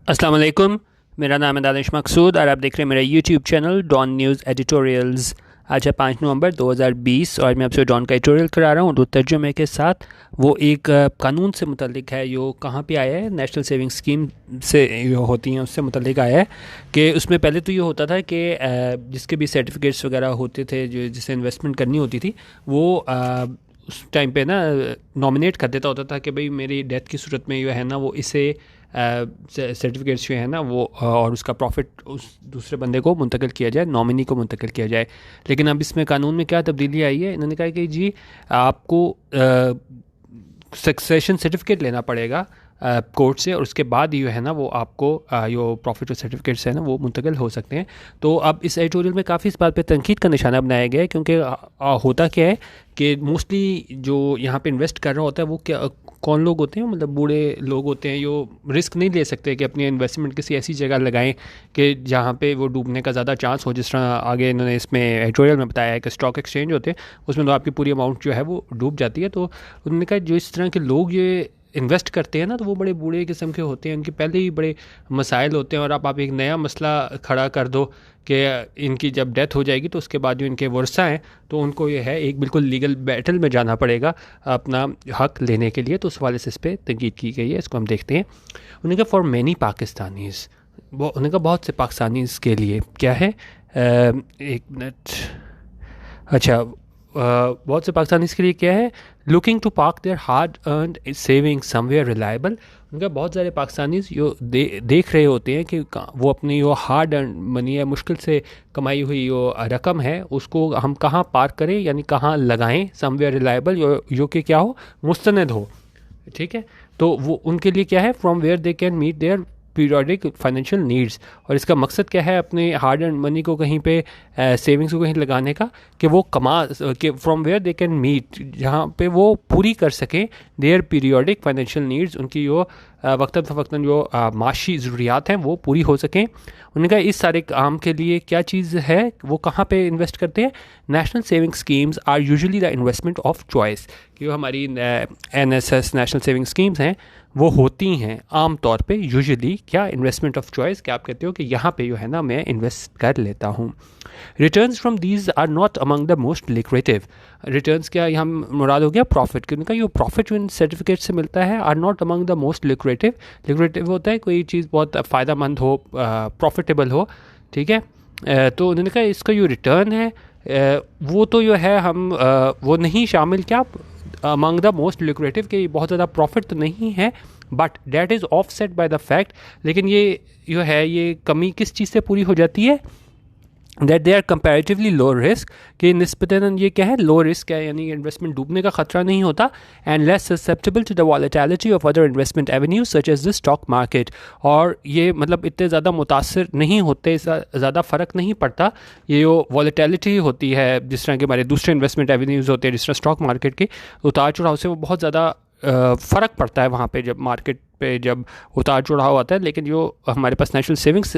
अस्सलाम वालेकुम। मेरा नाम है दानिश मकसूद और आप देख रहे हैं मेरा YouTube channel Dawn news editorials. आज है 5 नवंबर 2020 और मैं आपसे डॉन का एडिटोरियल करा रहा हूँ उर्दू तर्जुमे के साथ। वो एक कानून से मुतल्लिक है जो कहाँ पे आया है, नेशनल सेविंग स्कीम से जो होती हैं उससे मुतल्लिक आया है। कि उसमें पहले तो ये होता था कि जिसके भी सर्टिफिकेट्स वगैरह होते थे जो जिसे इन्वेस्टमेंट करनी होती थी वो उस टाइम पे ना नॉमिनेट कर देता होता था कि भाई मेरी डेथ की सूरत में जो है ना वो इसे सर्टिफिकेट्स जो है ना वो और उसका प्रॉफिट उस दूसरे बंदे को मुंतकिल किया जाए, नॉमिनी को मुंतकिल किया जाए। लेकिन अब इसमें कानून में क्या तब्दीली आई है, इन्होंने कहा कि जी आपको सक्सेशन सर्टिफिकेट लेना पड़ेगा कोर्ट से और उसके बाद जो है ना वो आपको जो प्रॉफिट और सर्टिफिकेट्स है ना वो मुंतकिल हो सकते हैं। तो अब इस एडिटोरियल में काफ़ी इस बात पे तनकीद का निशाना बनाया गया है क्योंकि होता क्या है कि मोस्टली जो यहाँ पे इन्वेस्ट कर रहा होता है वो क्या कौन लोग होते हैं, मतलब बूढ़े लोग होते हैं जो रिस्क नहीं ले सकते कि अपनी इन्वेस्टमेंट किसी ऐसी जगह लगाएं कि जहाँ पे वो डूबने का ज़्यादा चांस हो। जिस तरह आगे इन्होंने इसमें एडिटोरियल में बताया है कि स्टॉक एक्सचेंज होते हैं उसमें तो आपकी पूरी अमाउंट जो है वो डूब जाती है। तो उन्होंने कहा जो इस तरह के लोग ये इन्वेस्ट करते हैं ना तो वो बड़े बूढ़े किस्म के होते हैं, उनके पहले ही बड़े मसाइल होते हैं और आप एक नया मसला खड़ा कर दो कि इनकी जब डेथ हो जाएगी तो उसके बाद जो इनके वर्सा हैं तो उनको ये है एक बिल्कुल लीगल बैटल में जाना पड़ेगा अपना हक लेने के लिए। तो उस हवाले से इस पर तनकीद की गई है, इसको हम देखते हैं। उन्होंने कहा फॉर मैनी पाकिस्तानीज़, उन्होंने कहा बहुत से पाकिस्तानीज़ के लिए क्या है, एक मिनट, अच्छा बहुत से पाकिस्तानीज़ के लिए क्या है, looking to park their hard earned saving somewhere reliable. उनका बहुत सारे पाकिस्तानीज़ जो देख रहे होते हैं कि वो अपनी जो हार्ड अर्न मनी है, मुश्किल से कमाई हुई जो रकम है उसको हम कहाँ पार्क करें, यानी कहाँ लगाएं, समवेयर रिलायबल जो कि क्या हो, मुस्तनद हो। ठीक है, तो वो उनके लिए क्या है, from where they can meet their periodic financial needs. और इसका मकसद क्या है, अपने हार्ड एंड मनी को कहीं पे सेविंग्स को कहीं लगाने का कि वो कि from where they can meet, जहाँ पे वो पूरी कर सकें देयर पीरियोडिक फाइनेंशियल नीड्स, उनकी जो वक्तन जो माशी ज़रूरियात हैं वो पूरी हो सकें। उन्होंने कहा इस सारे काम के लिए क्या चीज़ है, वो कहाँ पे इन्वेस्ट करते हैं। National saving schemes are usually the investment of choice, कि जो हमारी NSS नेशनल सेविंग स्कीम्स हैं वो होती हैं आम तौर पे यूजुअली क्या, इन्वेस्टमेंट ऑफ चॉइस, क्या आप कहते हो कि यहाँ पे जो है ना मैं इन्वेस्ट कर लेता हूँ। Returns from these are not among the most lucrative, returns क्या यहाँ मुराद हो गया प्रॉफिट, क्योंकि ये प्रॉफिट जो इन सर्टिफिकेट से मिलता है are not among the most lucrative. Lucrative होता है कोई चीज़ बहुत फ़ायदेमंद हो, प्रॉफिटेबल हो। ठीक है, तो उन्होंने कहा इसका जो रिटर्न है वो तो जो है हम वो नहीं शामिल क्या अमंग द मोस्ट लिक्रेटिव, कि बहुत ज़्यादा प्रॉफिट तो नहीं है, but that is offset by the fact, लेकिन ये जो है ये कमी किस चीज़ से पूरी हो जाती है, that they are comparatively low risk, कि निस्बतन ये क्या है, लो रिस्क है, यानी इन्वेस्टमेंट डूबने का खतरा नहीं होता। And less susceptible to the volatility of other investment avenues such as the stock market, और ये मतलब इतने ज़्यादा मुतासर नहीं होते, ज़्यादा फ़र्क नहीं पड़ता। ये जो वॉलेटिलिटी होती है जिस तरह के हमारे दूसरे इन्वेस्टमेंट एवेन्यूज़ होते हैं जिस तरह स्टॉक मार्केट के उतार चढ़ाव से, वो बहुत ज़्यादा फ़र्क पड़ता है वहाँ पे जब मार्केट पे जब उतार चढ़ाव आता है। लेकिन जो हमारे पास नेशनल सेविंग्स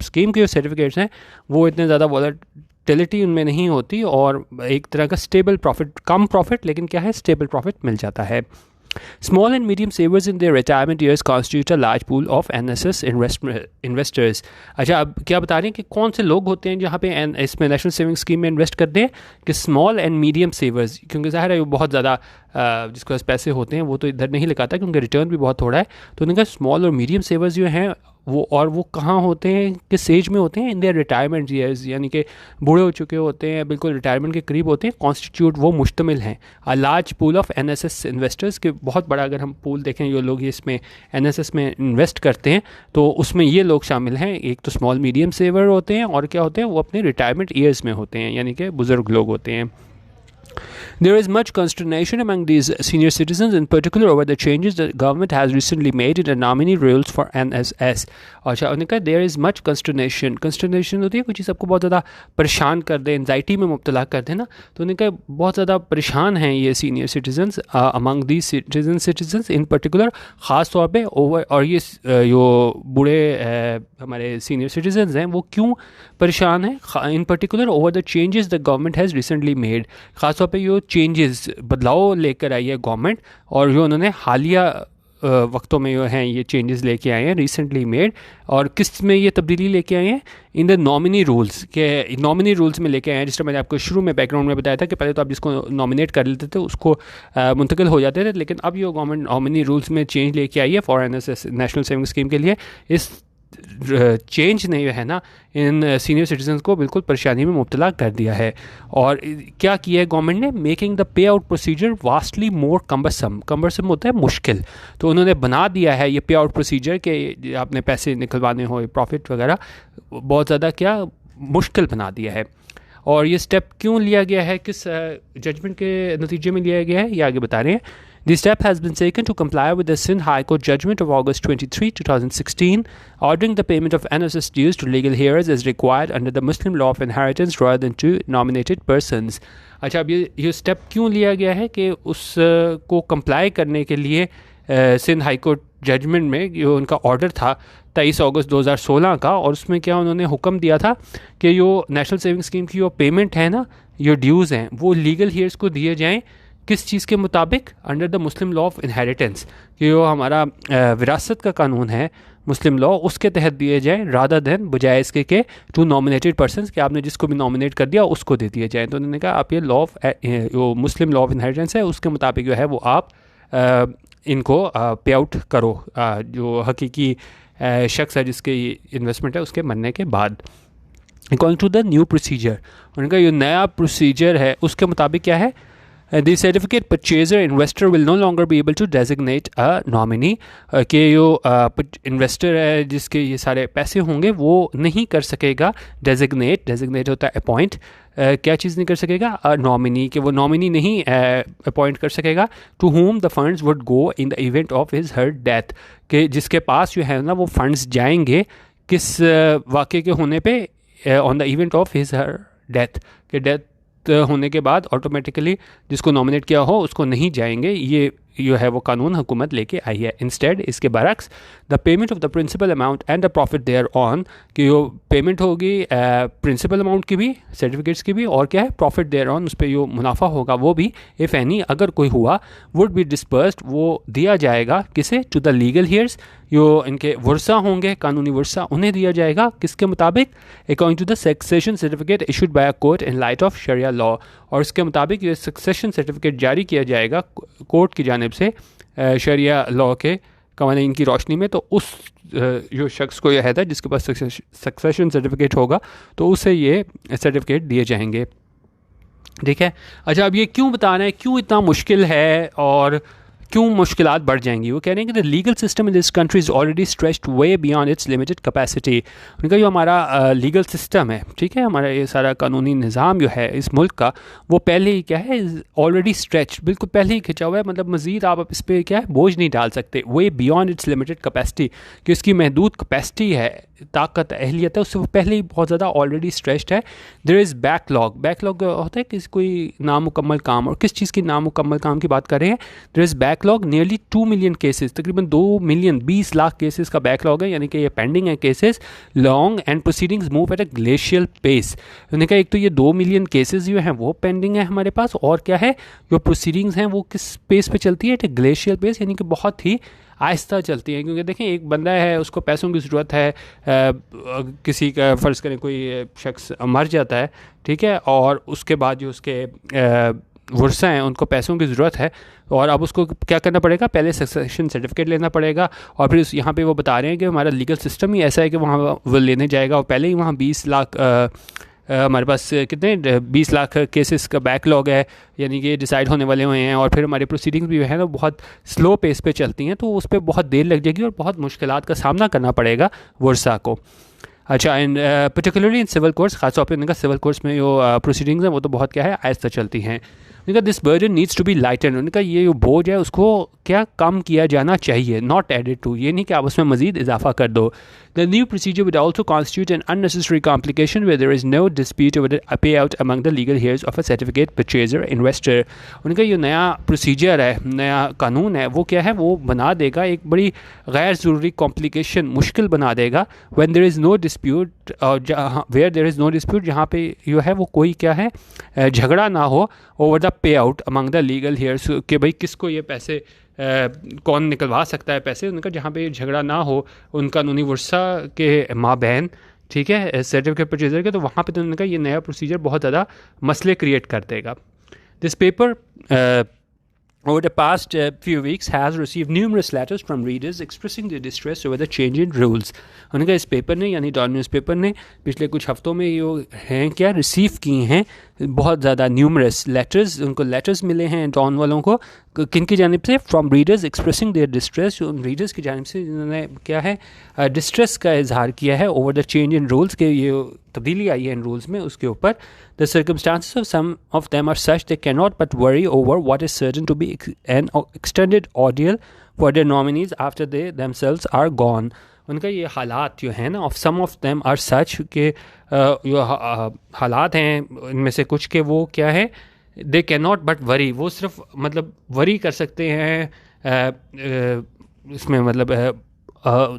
स्कीम के जो सर्टिफिकेट्स हैं वो इतने ज़्यादा वॉलेटिलिटी उनमें नहीं होती और एक तरह का स्टेबल प्रॉफिट, कम प्रॉफिट लेकिन क्या है स्टेबल प्रॉफिट मिल जाता है। Small and medium savers in their retirement years constitute a large pool of NSS investors। अच्छा, अब क्या बता रहे हैं कि कौन से लोग होते हैं जहाँ पे इसमें नेशनल सेविंग स्कीम में इन्वेस्ट करते हैं, कि स्मॉल एंड मीडियम सेवर्स, क्योंकि ज़ाहिर है वो बहुत ज़्यादा जिसके पास पैसे होते हैं वो तो इधर नहीं लगाता क्योंकि रिटर्न भी बहुत थोड़ा है। तो उन्होंने कहा स्मॉल और मीडियम सेवर्स जो हैं वो कहाँ होते हैं, किस एज में होते हैं, इन देयर रिटायरमेंट ईयर्स, यानी कि बूढ़े हो चुके होते हैं, बिल्कुल रिटायरमेंट के करीब होते हैं। कॉन्स्टिट्यूट वो मुश्तमिल हैं a large pool of NSS investors, के बहुत बड़ा अगर हम पूल देखें जो लोग इसमें NSS में इन्वेस्ट करते हैं तो उसमें ये लोग शामिल हैं। एक तो स्मॉल मीडियम सेवर होते हैं और क्या होते हैं, वो अपने रिटायरमेंट ईयर्स में होते हैं, यानी कि बुज़ुर्ग लोग होते हैं। There is much consternation among these senior citizens, in particular over the changes the government has recently made in the nominee rules for NSS। अच्छा, उन्होंने कहा there is much consternation, consternation होती है कुछ चीज़ आपको बहुत ज़्यादा परेशान कर दे, एंजाइटी में मुब्तला कर दे ना, तो उन्होंने कहा बहुत ज़्यादा परेशान हैं ये senior citizens among the citizens in particular, ख़ास तौर पे ओवर, और ये जो बूढ़े हमारे सीनियर सिटीजन्स हैं वो क्यों परेशान हैं, इन particular over the changes the government has recently made, ख़ास तौर पे जो चेंजेस बदलाव लेकर आई है गवर्नमेंट, और जो उन्होंने हालिया वक्तों में जो हैं ये चेंजेस लेके आए हैं रिसेंटली मेड। और किस में ये तब्दीली लेके आए हैं? इन द नॉमिनी रूल्स के, नॉमिनी रूल्स में लेके आए हैं। जिस तरह मैंने आपको शुरू में बैकग्राउंड में बताया था कि पहले तो आप जिसको नॉमिनेट कर लेते थे उसको मुंतकिल हो जाते थे, लेकिन अब ये गवर्नमेंट नॉमिनी रूल्स में चेंज लेके आई है for NSS national saving scheme के लिए। इस चेंज ने जो है ना इन सीनियर सिटीजन्स को बिल्कुल परेशानी में मुब्तला कर दिया है। और क्या किया है गवर्नमेंट ने? Making the pay out procedure vastly more cumbersome. Cumbersome होता है मुश्किल, तो उन्होंने बना दिया है ये पे आउट प्रोसीजर कि आपने पैसे निकलवाने हो, प्रॉफिट वगैरह, बहुत ज़्यादा क्या मुश्किल बना दिया है। और ये स्टेप क्यों लिया गया है, किस जजमेंट के नतीजे में लिया गया है, ये आगे बता रहे हैं। The step has been taken to comply with the Sindh High Court judgment of August 23, 2016, ordering the payment of NSS dues to legal heirs as required under the Muslim law of inheritance rather than to nominated persons. अच्छा, अब ये step क्यों लिया गया है कि उसको comply करने के लिए सिंध हाई कोर्ट जजमेंट में जो उनका ऑर्डर था 23 अगस्त 2016 का, और उसमें क्या उन्होंने हुक्म दिया था कि जो नेशनल सेविंग स्कीम की जो पेमेंट है ना, जो ड्यूज़ हैं, वो लीगल हेयर्स को दिए जाएँ। किस चीज़ के मुताबिक? Under the Muslim law of inheritance, कि जो हमारा विरासत का कानून है मुस्लिम लॉ, उसके तहत दिए जाएँ, रादर देन बजाय इसके के टू नॉमिनेटेड पर्सनस, कि आपने जिसको भी नॉमिनेट कर दिया उसको दे दिए जाएँ। तो उन्होंने कहा आप ये लॉ ऑफ जो मुस्लिम लॉ ऑफ इनहेरिटेंस है उसके मुताबिक जो है वो आप इनको पे आउट करो, जो हकीकी शख्स है जिसके इन्वेस्टमेंट है उसके मरने के बाद। According to the new procedure, उनका जो नया प्रोसीजर है उसके मुताबिक क्या है? The certificate purchaser investor will no longer be able to designate a nominee, कि जो इन्वेस्टर है जिसके ये सारे पैसे होंगे वो नहीं कर सकेगा डेजिग्नेट होता है अपॉइंट, क्या चीज़ नहीं कर सकेगा? नॉमिनी, कि वो नॉमिनी नहीं अपॉइंट कर सकेगा। To whom the funds would go in the event of his her death, कि जिसके पास जो है ना वो फंड्स जाएंगे किस वाक़े के होने पे? On the event of his her death, कि डेथ होने के बाद ऑटोमेटिकली जिसको नॉमिनेट किया हो उसको नहीं जाएंगे। ये जो है वो कानून हुकूमत लेके आई है। इंस्टेड इसके बरक्स the payment of the principal amount and the profit thereon, कि जो पेमेंट होगी प्रिंसिपल अमाउंट की भी, सर्टिफिकेट्स की भी, और क्या है प्रॉफिट देयर ऑन, उस पर जो मुनाफा होगा वो भी, इफ़ एनी अगर कोई हुआ, वुड बी डिस्पर्स्ड, वो दिया जाएगा किसे? टू द लीगल हियर्स, जो इनके वर्सा होंगे, कानूनी वर्सा, उन्हें दिया जाएगा। किसके मुताबिक? According to the succession certificate issued by a court in light of sharia law, और इसके मुताबिक ये सक्सेशन सर्टिफिकेट जारी किया जाएगा कोर्ट की जानिब से शरिया लॉ के कवानीन की रोशनी में। तो उस जो शख्स को यह है जिसके पास सक्सेशन सर्टिफिकेट होगा तो उसे ये सर्टिफिकेट दिए जाएंगे। ठीक है। अच्छा, अब ये क्यों बता रहे हैं, क्यों इतना मुश्किल है और क्यों मुश्किलात बढ़ जाएंगी? वो कह रहे हैं कि the legal system in this country is already stretched way beyond it's limited capacity. उनका जो हमारा लीगल सिस्टम है, ठीक है, हमारा ये सारा कानूनी निज़ाम जो है इस मुल्क का, वो पहले ही क्या है, ऑलरेडी स्ट्रेच, बिल्कुल पहले ही खिंचा हुआ है। मतलब मज़ीद आप इस पर क्या है बोझ नहीं डाल सकते। Way beyond it's limited capacity, कि उसकी महदूद कैपेसिटी है, ताकत, अहलियत है, उससे वो पहले ही बहुत ज़्यादा ऑलरेडी स्ट्रेच्ड है। There is backlog. बैकलॉग होता है कि कोई नामुकम्मल काम, और किस चीज़ की नामुकम्मल काम की बात कर रहे हैं? There is backlog nearly 2 million cases, तकरीबन 2 मिलियन 20 लाख केसेस का बैकलॉग है, यानी कि ये पेंडिंग है cases. Long and proceedings move at a glacial pace. उन्होंने कहा एक तो ये 2 मिलियन केसेस जो हैं वो पेंडिंग है हमारे पास, और क्या है जो प्रोसीडिंग्स हैं वो किस पेस पे चलती है? एट अ ग्लेशियल पेस, यानी कि बहुत ही आहिस्ता चलती हैं। क्योंकि देखें एक बंदा है, उसको पैसों की ज़रूरत है, किसी का फ़र्ज़ करें कोई शख्स मर जाता है, ठीक है, और उसके बाद जो उसके वर्सा हैं उनको पैसों की ज़रूरत है, और अब उसको क्या करना पड़ेगा? पहले सक्सेशन सर्टिफिकेट लेना पड़ेगा। और फिर यहाँ पे वो बता रहे हैं कि हमारा लीगल सिस्टम ही ऐसा है कि वहाँ वो लेने जाएगा, और पहले ही वहाँ 20 लाख हमारे पास कितने 20 लाख केसेस का बैकलॉग है, यानी कि डिसाइड होने वाले हुए हैं। और फिर हमारी प्रोसीडिंग्स भी है ना बहुत स्लो पेस पे चलती हैं, तो उस पर बहुत देर लग जाएगी और बहुत मुश्किलात का सामना करना पड़ेगा वर्सा को। अच्छा, in particularly in civil courts, खासतौर पर उनका सिविल कोर्ट्स में जो प्रोसीडिंग्स हैं वो तो बहुत क्या है आहिस्ता चलती हैं। उनका this burden needs to be lighten, उनका ये जो बोझ है उसको क्या कम किया जाना चाहिए, नॉट एडेड टू, ये नहीं कि आप उसमें मजीद इजाफा कर दो। The new procedure will also constitute an unnecessary complication where there is no dispute over the payout among the legal heirs of a certificate purchaser investor. उनका ये नया प्रोसीजर है, नया कानून है, वो क्या है, वो बना देगा एक बड़ी गैर ज़रूरी कॉम्प्लिकेशन, मुश्किल बना देगा। When there is no dispute, where there is no dispute, जहाँ पे जो है वो कोई क्या है झगड़ा ना हो over the payout among the legal hairs, कि भाई किसको ये पैसे कौन निकलवा सकता है पैसे, उनका जहाँ पे झगड़ा ना हो उन कानूनी वर्सा के माँ बहन, ठीक है, सर्टिफिकेट परचेजर के, तो वहाँ पे तो उनका ये नया प्रोसीजर बहुत ज़्यादा मसले क्रिएट कर देगा. This paper over the past few weeks has received numerous letters from readers expressing their distress over the change in rules. उनका इस पेपर ने यानी डॉन न्यूज़पेपर ने पिछले कुछ हफ्तों में ये हैं क्या रिसीव की हैं बहुत ज़्यादा न्यूमरस लेटर्स, उनको लेटर्स मिले हैं डॉन वालों को, किन की जानिब से, from readers expressing there distress, उन रीडर्स की जानिब से जिन्होंने क्या है डिस्ट्रेस का इजहार किया है over the change in rules के, ये तब्दीली आई है इन रूल्स में उसके ऊपर. The circumstances of some of them are such they can not but worry over what is certain to be an extended ordeal for their nominees after they themselves are gone. उनका ये हालात जो है ना, of some of them are such के जो हालात हैं इनमें से कुछ के वो क्या है, they can not but worry, वो सिर्फ मतलब वरी कर सकते हैं इसमें मतलब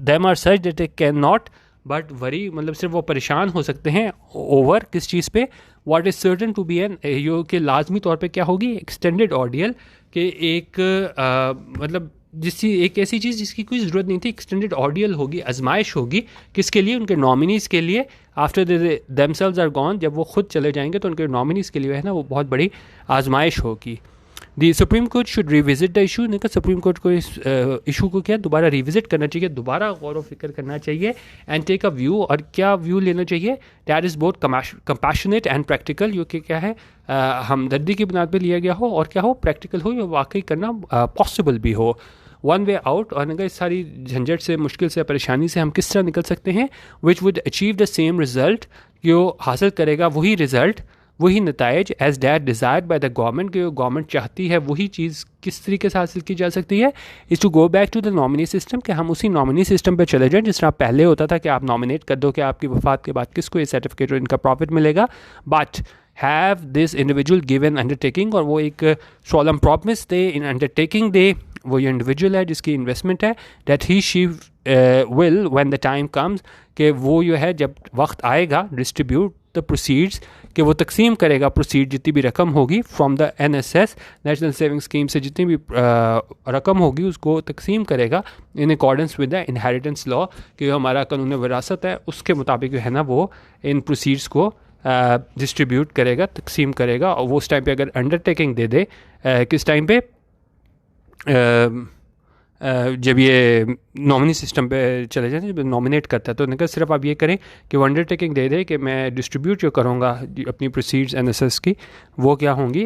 them are such that they can not but worry, मतलब सिर्फ वो परेशान हो सकते हैं ओवर किस चीज़ पे, what is certain to be an, यो कि लाजमी तौर पे क्या होगी, एक्सटेंडेड ऑर्डियल, कि एक मतलब एक ऐसी चीज़ जिसकी कोई ज़रूरत नहीं थी, एक्सटेंडेड ऑर्डियल होगी, आजमाइश होगी, किसके लिए, उनके नॉमिनीज़ के लिए, आफ्टर देमसेल्व्स आर गॉन, जब वो खुद चले जाएंगे तो उनके नॉमिनीज़ के लिए है ना वो बहुत बड़ी आजमाइश होगी. The Supreme Court should revisit the issue, ने कहा सुप्रीम कोर्ट को इस इशू को क्या दोबारा रिविजिट करना चाहिए, दोबारा गौर व फिक्र करना चाहिए, एंड टेक अ व्यू, और क्या व्यू लेना चाहिए, that is both compassionate and practical, जो कि क्या है हमदर्दी की बुनियाद पर लिया गया हो और क्या हो प्रैक्टिकल हो, या वाकई करना पॉसिबल भी हो. वन वे आउट, और अगर इस सारी झंझट से, मुश्किल से, परेशानी से हम किस तरह निकल सकते हैं, which would achieve the same result, जो हासिल करेगा वही रिज़ल्ट, वही नताइज as that desired by the government, कि गवर्नमेंट चाहती है वही चीज़ किस तरीके से हासिल की जा सकती है, is to go back to the nominee system, कि हम उसी नॉमिनी सिस्टम पे चले जाएं जिस तरह पहले होता था कि आप नॉमिनेट कर दो कि आपकी वफात के बाद किसको ये सर्टिफिकेट और इनका प्रॉफिट मिलेगा, but have this individual given undertaking, और वो एक सोलम प्रॉमिस दे, इन अंडरटेकिंग दे, वो ये इंडिविजुअल है जिसकी इन्वेस्टमेंट है, that he she will when the time comes, कि वो जो है जब वक्त आएगा, डिस्ट्रीब्यूट द प्रोसीड्स, कि वो तकसीम करेगा प्रोसीड जितनी भी रकम होगी from the NSS national saving scheme से, जितनी भी रकम होगी उसको तकसीम करेगा in accordance with the inheritance law, कि हमारा कानून विरासत है उसके मुताबिक जो है ना वो इन प्रोसीड्स को डिस्ट्रीब्यूट करेगा, तकसीम करेगा. और वो उस टाइम पे अगर अंडरटेकिंग दे दे, किस टाइम पे, जब ये नॉमिनी सिस्टम पे चले जाए, जब नॉमिनेट करता है, तो उन्होंने कहा सिर्फ आप ये करें कि वो अंडरटेकिंग दे दे कि मैं डिस्ट्रीब्यूट जो करूँगा अपनी प्रोसीड्स NSS की, वो क्या होंगी,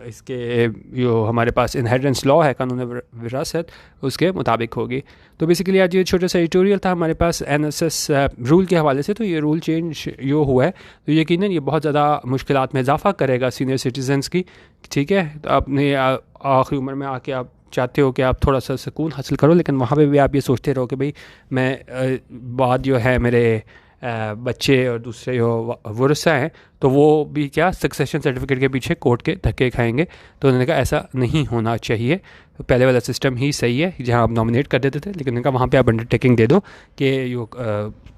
इसके जो हमारे पास इनहेरिटेंस लॉ है, कानून विरासत, उसके मुताबिक होगी. तो बेसिकली आज ये छोटा सा एडिटोरियल था हमारे पास NSS रूल के हवाले से. तो ये रूल चेंज जो हुआ है तो यकीनन ये बहुत ज़्यादा मुश्किलात में इजाफा करेगा सीनियर सिटीजन्स की, ठीक है. तो अपने आखिरी उम्र में आके आप चाहते हो कि आप थोड़ा सा सुकून हासिल करो, लेकिन वहाँ पे भी आप ये सोचते रहो कि भाई मैं बाद जो है मेरे बच्चे और दूसरे जो वरसा हैं तो वो भी क्या सक्सेशन सर्टिफिकेट के पीछे कोर्ट के धक्के खाएंगे. तो उन्होंने कहा ऐसा नहीं होना चाहिए, पहले वाला सिस्टम ही सही है जहाँ आप नॉमिनेट कर देते थे, लेकिन उन्होंने कहा वहाँ पे आप अंडरटेकिंग दे दो कि जो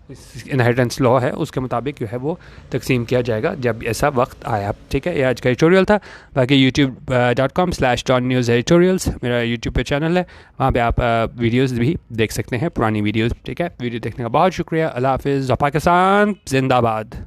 इनहेरिटेंस लॉ है उसके मुताबिक जो है वो तकसीम किया जाएगा जब ऐसा वक्त आया. ठीक है, ये आज का एडिटोरियल था. बाकी youtube.com/donnews एडिटोरियल्स मेरा यूट्यूब पे चैनल है, वहाँ पे आप वीडियोस भी देख सकते हैं, पुरानी वीडियोस. ठीक है, वीडियो देखने का बहुत शुक्रिया. अल्लाह हाफिज़. पाकिस्तान जिंदाबाद.